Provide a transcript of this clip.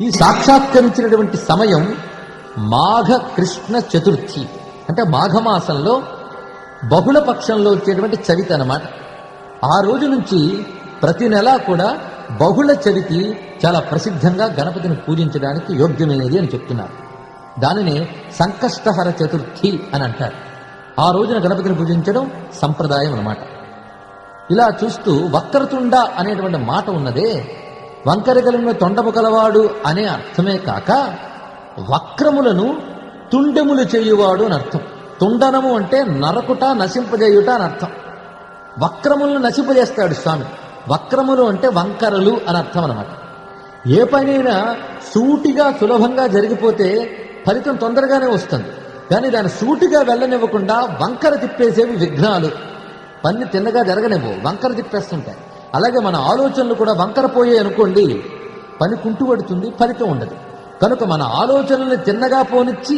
ఈ సాక్షాత్కరించినటువంటి సమయం మాఘ కృష్ణ చతుర్థి, అంటే మాఘమాసంలో బహుళ పక్షంలో వచ్చేటువంటి చవితి అన్నమాట. ఆ రోజు నుంచి ప్రతి నెలా కూడా బహుళ చవితి చాలా ప్రసిద్ధంగా గణపతిని పూజించడానికి యోగ్యమైనది అని చెప్తున్నారు. దానినే సంకష్టహర చతుర్థి అని అంటారు. ఆ రోజున గణపతిని పూజించడం సంప్రదాయం అన్నమాట. ఇలా చూస్తూ వక్రతుండ అనేటువంటి మాట ఉన్నదే, వంకరగలిగిన తొండము కలవాడు అనే అర్థమే కాక వక్రములను తుండెములు చేయువాడు అని అర్థం. తుండనము అంటే నరకుట, నశింపజేయుట అని అర్థం. వక్రములను నశింపజేస్తాడు స్వామి. వక్రములు అంటే వంకరలు అని అర్థం అన్నమాట. ఏ పనైనా సూటిగా సులభంగా జరిగిపోతే ఫలితం తొందరగానే వస్తుంది. కానీ దాన్ని సూటిగా వెళ్ళనివ్వకుండా వంకర తిప్పేసేవి విఘ్నాలు. పని తిన్నగా జరగనివ్వు, వంకర తిప్పేస్తుంటాయి. అలాగే మన ఆలోచనలు కూడా వంకర పోయాయి అనుకోండి, పని కుంటుపడుతుంది, ఫలితం ఉండదు. కనుక మన ఆలోచనల్ని తిన్నగా పోనిచ్చి